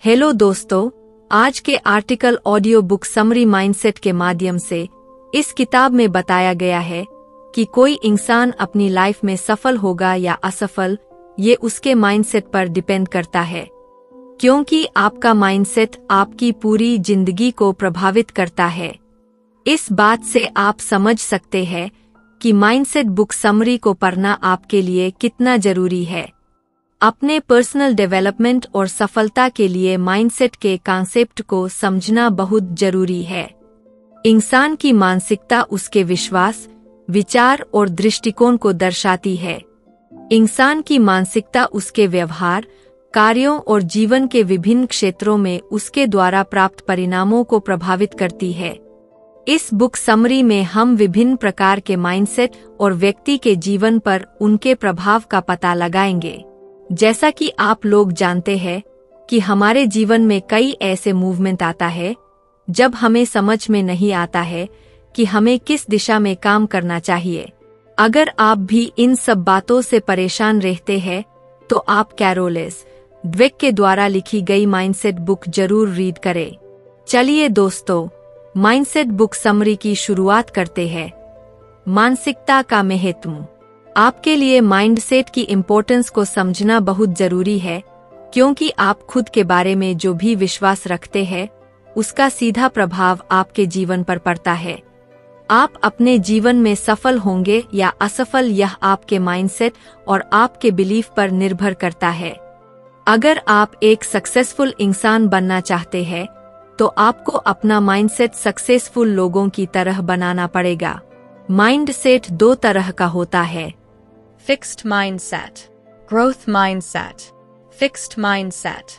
Hello दोस्तों, आज के article audio book summary mindset के माध्यम से इस किताब में बताया गया है कि कोई इंसान अपनी लाइफ में सफल होगा या असफल, ये उसके माइंडसेट पर डिपेंड करता है, क्योंकि आपका माइंडसेट आपकी पूरी जिंदगी को प्रभावित करता है। इस बात से आप समझ सकते हैं कि माइंडसेट बुक समरी को पढ़ना आपके लिए कितना जरूरी है। अपने पर्सनल डेवलपमेंट और सफलता के लिए माइंडसेट के कॉन्सेप्ट को समझना बहुत जरूरी है। इंसान की मानसिकता उसके विश्वास, विचार और दृष्टिकोण को दर्शाती है। इंसान की मानसिकता उसके व्यवहार, कार्यों और जीवन के विभिन्न क्षेत्रों में उसके द्वारा प्राप्त परिणामों को प्रभावित करती है। इस बुक समरी में हम विभिन्न प्रकार के माइंडसेट और व्यक्ति के जीवन पर उनके प्रभाव का पता लगाएंगे। जैसा कि आप लोग जानते हैं कि हमारे जीवन में कई ऐसे मूवमेंट आता है जब हमें समझ में नहीं आता है कि हमें किस दिशा में काम करना चाहिए। अगर आप भी इन सब बातों से परेशान रहते हैं तो आप कैरोल एस. ड्वेक के द्वारा लिखी गई माइंडसेट बुक जरूर रीड करें। चलिए दोस्तों, माइंडसेट बुक समरी की शुरुआत करते हैं। मानसिकता का महत्व। आपके लिए माइंडसेट की इम्पोर्टेंस को समझना बहुत जरूरी है, क्योंकि आप खुद के बारे में जो भी विश्वास रखते हैं उसका सीधा प्रभाव आपके जीवन पर पड़ता है। आप अपने जीवन में सफल होंगे या असफल, यह आपके माइंडसेट और आपके बिलीफ पर निर्भर करता है। अगर आप एक सक्सेसफुल इंसान बनना चाहते हैं तो आपको अपना माइंडसेट सक्सेसफुल लोगों की तरह बनाना पड़ेगा। माइंडसेट दो तरह का होता है: Fixed mindset, growth mindset, fixed mindset.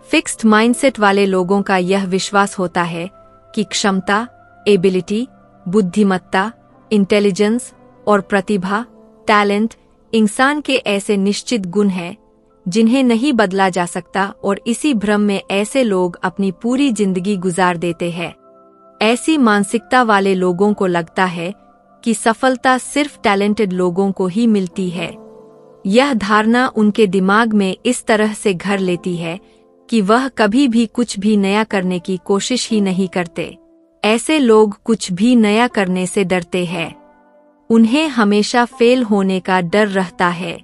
Fixed mindset वाले लोगों का यह विश्वास होता है कि क्षमता, एबिलिटी, बुद्धिमत्ता, इंटेलिजेंस और प्रतिभा, टैलेंट इंसान के ऐसे निश्चित गुण हैं जिन्हें नहीं बदला जा सकता, और इसी भ्रम में ऐसे लोग अपनी पूरी जिंदगी गुजार देते हैं। ऐसी मानसिकता वाले लोगों को लगता है कि सफलता सिर्फ टैलेंटेड लोगों को ही मिलती है। यह धारणा उनके दिमाग में इस तरह से घर लेती है कि वह कभी भी कुछ भी नया करने की कोशिश ही नहीं करते। ऐसे लोग कुछ भी नया करने से डरते हैं। उन्हें हमेशा फेल होने का डर रहता है।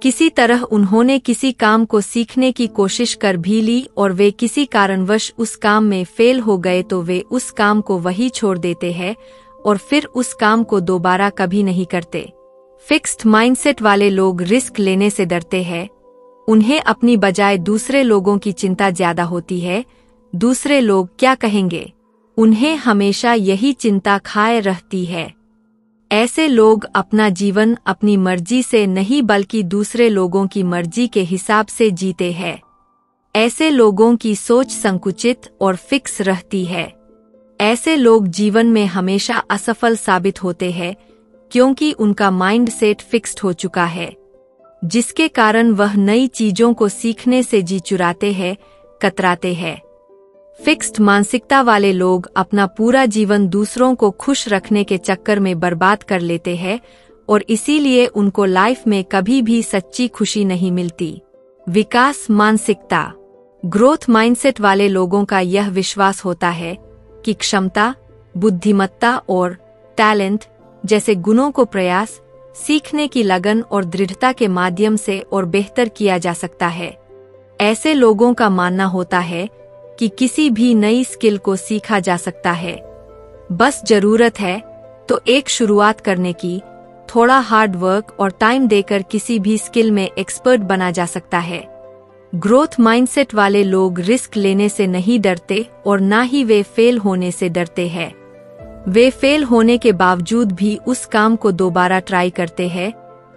किसी तरह उन्होंने किसी काम को सीखने की कोशिश कर भी ली और वे किसी कारणवश उस काम में फेल हो गए तो वे उस काम को वही छोड़ देते हैं और फिर उस काम को दोबारा कभी नहीं करते। फिक्स्ड माइंडसेट वाले लोग रिस्क लेने से डरते हैं। उन्हें अपनी बजाय दूसरे लोगों की चिंता ज्यादा होती है। दूसरे लोग क्या कहेंगे, उन्हें हमेशा यही चिंता खाए रहती है। ऐसे लोग अपना जीवन अपनी मर्जी से नहीं बल्कि दूसरे लोगों की मर्जी के हिसाब से जीते हैं। ऐसे लोगों की सोच संकुचित और फिक्स रहती है। ऐसे लोग जीवन में हमेशा असफल साबित होते हैं, क्योंकि उनका माइंडसेट फिक्स्ड हो चुका है, जिसके कारण वह नई चीजों को सीखने से जी चुराते हैं, कतराते हैं। फिक्स्ड मानसिकता वाले लोग अपना पूरा जीवन दूसरों को खुश रखने के चक्कर में बर्बाद कर लेते हैं और इसीलिए उनको लाइफ में कभी भी सच्ची खुशी नहीं मिलती। विकास मानसिकता। ग्रोथ माइंडसेट वाले लोगों का यह विश्वास होता है कि क्षमता, बुद्धिमत्ता और टैलेंट जैसे गुणों को प्रयास, सीखने की लगन और दृढ़ता के माध्यम से और बेहतर किया जा सकता है। ऐसे लोगों का मानना होता है कि किसी भी नई स्किल को सीखा जा सकता है, बस जरूरत है तो एक शुरुआत करने की। थोड़ा हार्ड वर्क और टाइम देकर किसी भी स्किल में एक्सपर्ट बना जा सकता है। ग्रोथ माइंडसेट वाले लोग रिस्क लेने से नहीं डरते और ना ही वे फेल होने से डरते हैं। वे फेल होने के बावजूद भी उस काम को दोबारा ट्राई करते हैं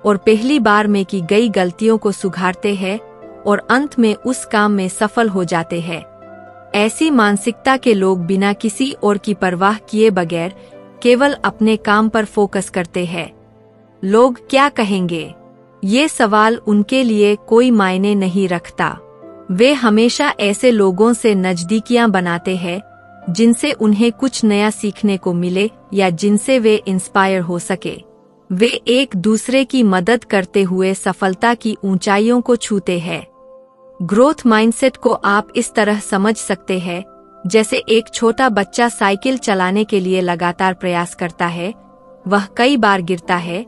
और पहली बार में की गई गलतियों को सुधारते हैं और अंत में उस काम में सफल हो जाते हैं। ऐसी मानसिकता के लोग बिना किसी और की परवाह किए बगैर केवल अपने काम पर फोकस करते हैं। लोग क्या कहेंगे, ये सवाल उनके लिए कोई मायने नहीं रखता। वे हमेशा ऐसे लोगों से नजदीकियां बनाते हैं जिनसे उन्हें कुछ नया सीखने को मिले या जिनसे वे इंस्पायर हो सके। वे एक दूसरे की मदद करते हुए सफलता की ऊंचाइयों को छूते हैं। ग्रोथ माइंडसेट को आप इस तरह समझ सकते हैं जैसे एक छोटा बच्चा साइकिल चलाने के लिए लगातार प्रयास करता है, वह कई बार गिरता है,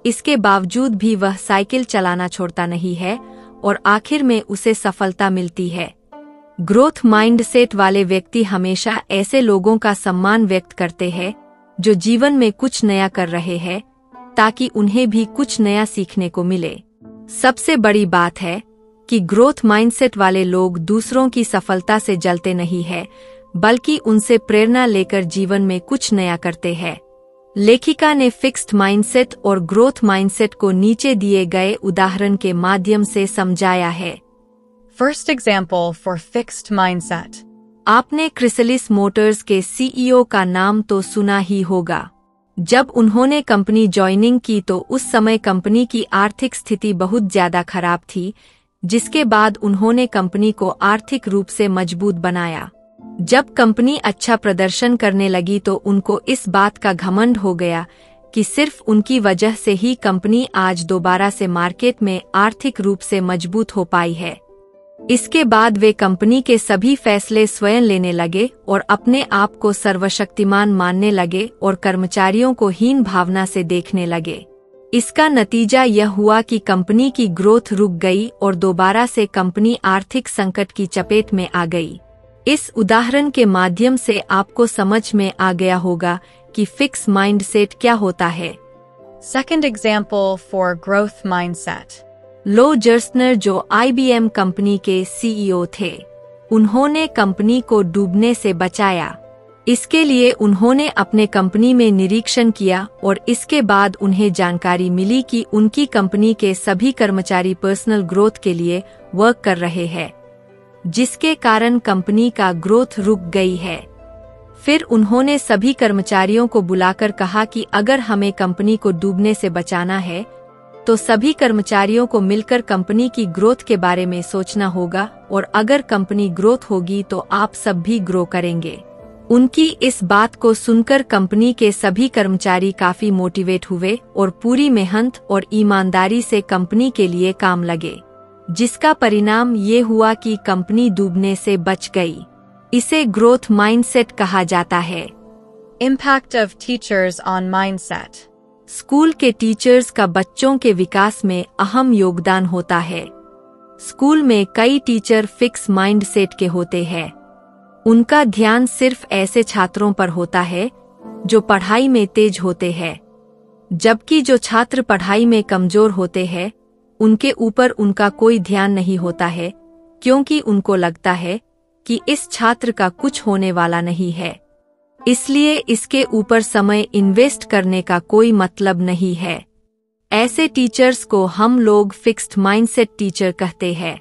इसके बावजूद भी वह साइकिल चलाना छोड़ता नहीं है और आखिर में उसे सफलता मिलती है। ग्रोथ माइंडसेट वाले व्यक्ति हमेशा ऐसे लोगों का सम्मान व्यक्त करते हैं जो जीवन में कुछ नया कर रहे हैं, ताकि उन्हें भी कुछ नया सीखने को मिले। सबसे बड़ी बात है कि ग्रोथ माइंडसेट वाले लोग दूसरों की सफलता से जलते नहीं हैं, बल्कि उनसे प्रेरणा लेकर जीवन में कुछ नया करते हैं। लेखिका ने फिक्स्ड माइंडसेट और ग्रोथ माइंडसेट को नीचे दिए गए उदाहरण के माध्यम से समझाया है। First example for fixed mindset. आपने क्रिसलिस मोटर्स के सीईओ का नाम तो सुना ही होगा। जब उन्होंने कंपनी ज्वाइनिंग की तो उस समय कंपनी की आर्थिक स्थिति बहुत ज्यादा खराब थी, जिसके बाद उन्होंने कंपनी को आर्थिक रूप से मजबूत बनाया। जब कंपनी अच्छा प्रदर्शन करने लगी तो उनको इस बात का घमंड हो गया कि सिर्फ उनकी वजह से ही कंपनी आज दोबारा से मार्केट में आर्थिक रूप से मजबूत हो पाई है। इसके बाद वे कंपनी के सभी फैसले स्वयं लेने लगे और अपने आप को सर्वशक्तिमान मानने लगे और कर्मचारियों को हीन भावना से देखने लगे। इसका नतीजा यह हुआ कि कंपनी की ग्रोथ रुक गई और दोबारा से कंपनी आर्थिक संकट की चपेट में आ गई। इस उदाहरण के माध्यम से आपको समझ में आ गया होगा कि फिक्स माइंडसेट क्या होता है। Second example for growth mindset. लो जर्सनर जो IBM कंपनी के सीईओ थे, उन्होंने कंपनी को डूबने से बचाया। इसके लिए उन्होंने अपने कंपनी में निरीक्षण किया और इसके बाद उन्हें जानकारी मिली कि उनकी कंपनी के सभी कर्मचारी पर्सनल ग्रोथ के लिए वर्क कर रहे हैं, जिसके कारण कंपनी का ग्रोथ रुक गई है। फिर उन्होंने सभी कर्मचारियों को बुलाकर कहा कि अगर हमें कंपनी को डूबने से बचाना है तो सभी कर्मचारियों को मिलकर कंपनी की ग्रोथ के बारे में सोचना होगा, और अगर कंपनी ग्रोथ होगी तो आप सब भी ग्रो करेंगे। उनकी इस बात को सुनकर कंपनी के सभी कर्मचारी काफी मोटिवेट हुए और पूरी मेहनत और ईमानदारी से कंपनी के लिए काम लगे, जिसका परिणाम ये हुआ कि कंपनी डूबने से बच गई। इसे ग्रोथ माइंडसेट कहा जाता है। Impact of teachers on mindset. School के टीचर्स का बच्चों के विकास में अहम योगदान होता है। स्कूल में कई टीचर फिक्स माइंडसेट के होते हैं। उनका ध्यान सिर्फ ऐसे छात्रों पर होता है जो पढ़ाई में तेज होते हैं, जबकि जो छात्र पढ़ाई में कमजोर होते हैं उनके ऊपर उनका कोई ध्यान नहीं होता है, क्योंकि उनको लगता है कि इस छात्र का कुछ होने वाला नहीं है, इसलिए इसके ऊपर समय इन्वेस्ट करने का कोई मतलब नहीं है। ऐसे टीचर्स को हम लोग फिक्स्ड माइंडसेट टीचर कहते हैं।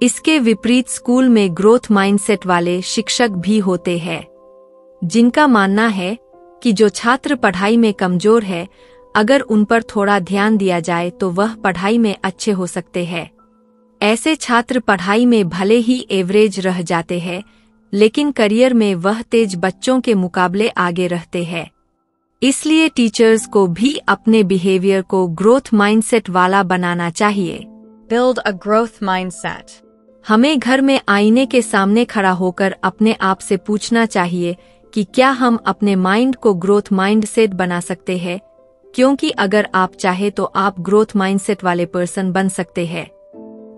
इसके विपरीत स्कूल में ग्रोथ माइंडसेट वाले शिक्षक भी होते हैं, जिनका मानना है कि जो छात्र पढ़ाई में कमजोर है, अगर उन पर थोड़ा ध्यान दिया जाए तो वह पढ़ाई में अच्छे हो सकते हैं। ऐसे छात्र पढ़ाई में भले ही एवरेज रह जाते हैं, लेकिन करियर में वह तेज बच्चों के मुकाबले आगे रहते हैं। इसलिए टीचर्स को भी अपने बिहेवियर को ग्रोथ माइंडसेट वाला बनाना चाहिए। Build a growth mindset. हमें घर में आईने के सामने खड़ा होकर अपने आप से पूछना चाहिए कि क्या हम अपने माइंड को ग्रोथ माइंडसेट बना सकते हैं, क्योंकि अगर आप चाहे तो आप ग्रोथ माइंडसेट वाले पर्सन बन सकते हैं।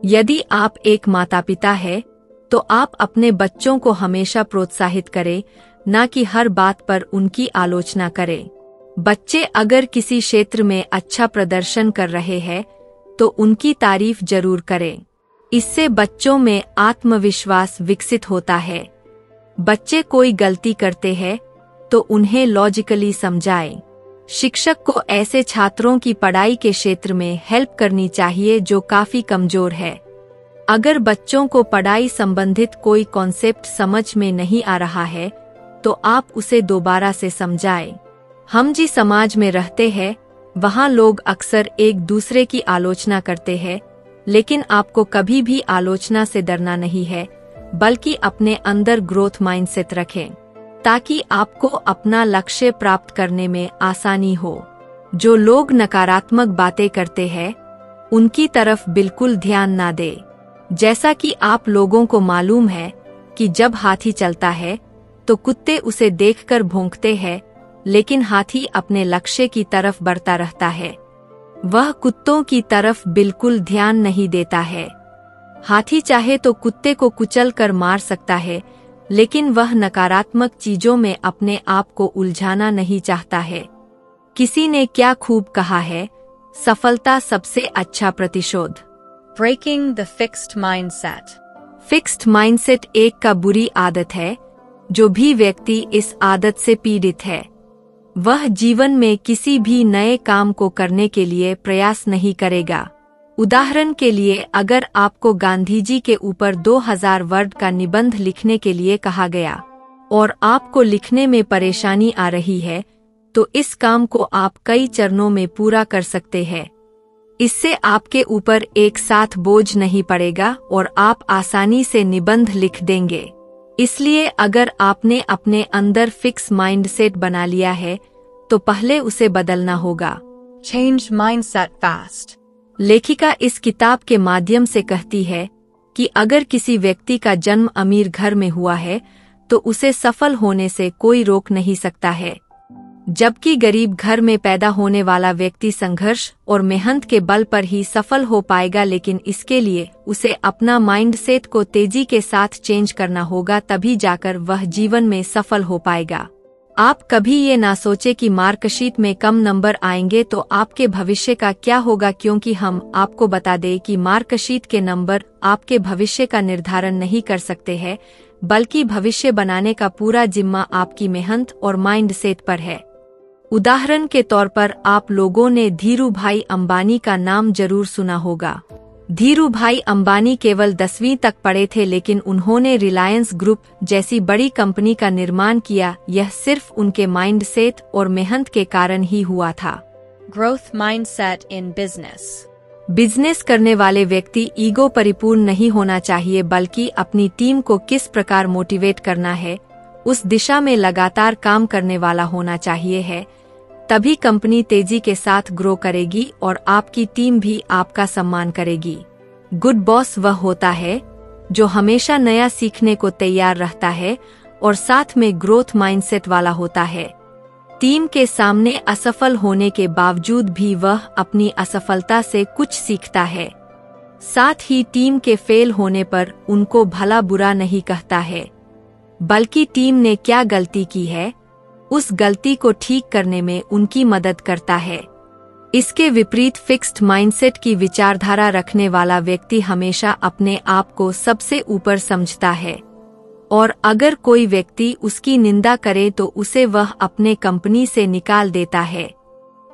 यदि आप एक माता पिता है तो आप अपने बच्चों को हमेशा प्रोत्साहित करें, न कि हर बात पर उनकी आलोचना करें। बच्चे अगर किसी क्षेत्र में अच्छा प्रदर्शन कर रहे हैं तो उनकी तारीफ जरूर करें। इससे बच्चों में आत्मविश्वास विकसित होता है। बच्चे कोई गलती करते हैं तो उन्हें लॉजिकली समझाएं। शिक्षक को ऐसे छात्रों की पढ़ाई के क्षेत्र में हेल्प करनी चाहिए जो काफी कमजोर है। अगर बच्चों को पढ़ाई संबंधित कोई कॉन्सेप्ट समझ में नहीं आ रहा है तो आप उसे दोबारा से समझाएं। हम जिस समाज में रहते हैं वहाँ लोग अक्सर एक दूसरे की आलोचना करते हैं, लेकिन आपको कभी भी आलोचना से डरना नहीं है, बल्कि अपने अंदर ग्रोथ माइंडसेट रखें, ताकि आपको अपना लक्ष्य प्राप्त करने में आसानी हो। जो लोग नकारात्मक बातें करते हैं उनकी तरफ बिल्कुल ध्यान ना दें। जैसा कि आप लोगों को मालूम है कि जब हाथी चलता है तो कुत्ते उसे देखकर भौंकते हैं, लेकिन हाथी अपने लक्ष्य की तरफ बढ़ता रहता है। वह कुत्तों की तरफ बिल्कुल ध्यान नहीं देता है। हाथी चाहे तो कुत्ते को कुचल कर मार सकता है, लेकिन वह नकारात्मक चीजों में अपने आप को उलझाना नहीं चाहता है। किसी ने क्या खूब कहा है, सफलता सबसे अच्छा प्रतिशोध। Breaking the fixed mindset. Fixed mindset एक का बुरी आदत है। जो भी व्यक्ति इस आदत से पीड़ित है वह जीवन में किसी भी नए काम को करने के लिए प्रयास नहीं करेगा। उदाहरण के लिए, अगर आपको गांधी जी के ऊपर 2000 वर्ड का निबंध लिखने के लिए कहा गया और आपको लिखने में परेशानी आ रही है, तो इस काम को आप कई चरणों में पूरा कर सकते हैं। इससे आपके ऊपर एक साथ बोझ नहीं पड़ेगा और आप आसानी से निबंध लिख देंगे। इसलिए अगर आपने अपने अंदर फिक्स माइंडसेट बना लिया है तो पहले उसे बदलना होगा। Change mindset fast. लेखिका इस किताब के माध्यम से कहती है कि अगर किसी व्यक्ति का जन्म अमीर घर में हुआ है तो उसे सफल होने से कोई रोक नहीं सकता है, जबकि गरीब घर में पैदा होने वाला व्यक्ति संघर्ष और मेहनत के बल पर ही सफल हो पाएगा। लेकिन इसके लिए उसे अपना माइंडसेट को तेजी के साथ चेंज करना होगा, तभी जाकर वह जीवन में सफल हो पाएगा। आप कभी ये ना सोचे कि मार्कशीट में कम नंबर आएंगे तो आपके भविष्य का क्या होगा, क्योंकि हम आपको बता दें कि मार्कशीट के नंबर आपके भविष्य का निर्धारण नहीं कर सकते हैं, बल्कि भविष्य बनाने का पूरा जिम्मा आपकी मेहनत और माइंडसेट पर है। उदाहरण के तौर पर आप लोगों ने धीरू भाई अंबानी का नाम जरूर सुना होगा। धीरू भाई अंबानी केवल 10वीं तक पढ़े थे, लेकिन उन्होंने रिलायंस ग्रुप जैसी बड़ी कंपनी का निर्माण किया। यह सिर्फ उनके माइंडसेट और मेहनत के कारण ही हुआ था। Growth mindset in business. Business करने वाले व्यक्ति ईगो परिपूर्ण नहीं होना चाहिए, बल्कि अपनी टीम को किस प्रकार मोटिवेट करना है उस दिशा में लगातार काम करने वाला होना चाहिए है। तभी कंपनी तेजी के साथ ग्रो करेगी और आपकी टीम भी आपका सम्मान करेगी। गुड बॉस वह होता है जो हमेशा नया सीखने को तैयार रहता है और साथ में ग्रोथ माइंडसेट वाला होता है। टीम के सामने असफल होने के बावजूद भी वह अपनी असफलता से कुछ सीखता है। साथ ही टीम के फेल होने पर उनको भला बुरा नहीं कहता है, बल्कि टीम ने क्या गलती की है उस गलती को ठीक करने में उनकी मदद करता है। इसके विपरीत फिक्स्ड माइंडसेट की विचारधारा रखने वाला व्यक्ति हमेशा अपने आप को सबसे ऊपर समझता है और अगर कोई व्यक्ति उसकी निंदा करे तो उसे वह अपने कंपनी से निकाल देता है।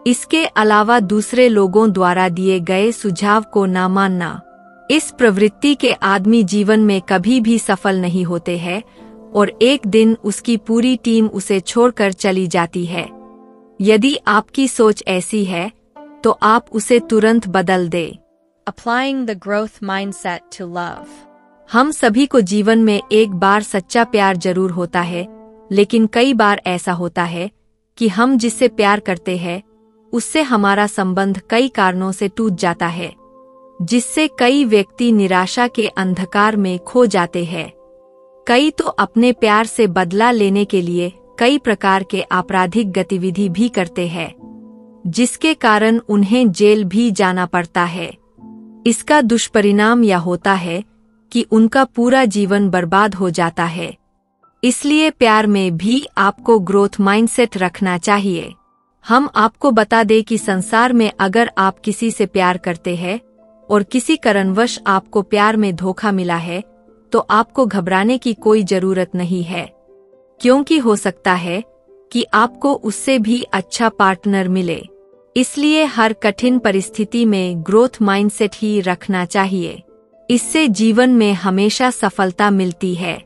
इसके अलावा दूसरे लोगों द्वारा दिए गए सुझाव को ना मानना। इस प्रवृत्ति के आदमी जीवन में कभी भी सफल नहीं होते हैं और एक दिन उसकी पूरी टीम उसे छोड़कर चली जाती है। यदि आपकी सोच ऐसी है तो आप उसे तुरंत बदल दे। Applying the growth mindset to love. हम सभी को जीवन में एक बार सच्चा प्यार जरूर होता है, लेकिन कई बार ऐसा होता है कि हम जिससे प्यार करते हैं उससे हमारा संबंध कई कारणों से टूट जाता है, जिससे कई व्यक्ति निराशा के अंधकार में खो जाते हैं। कई तो अपने प्यार से बदला लेने के लिए कई प्रकार के आपराधिक गतिविधि भी करते हैं, जिसके कारण उन्हें जेल भी जाना पड़ता है। इसका दुष्परिणाम यह होता है कि उनका पूरा जीवन बर्बाद हो जाता है। इसलिए प्यार में भी आपको ग्रोथ माइंडसेट रखना चाहिए। हम आपको बता दें कि संसार में अगर आप किसी से प्यार करते हैं और किसी कारणवश आपको प्यार में धोखा मिला है तो आपको घबराने की कोई जरूरत नहीं है, क्योंकि हो सकता है कि आपको उससे भी अच्छा पार्टनर मिले। इसलिए हर कठिन परिस्थिति में ग्रोथ माइंडसेट ही रखना चाहिए। इससे जीवन में हमेशा सफलता मिलती है।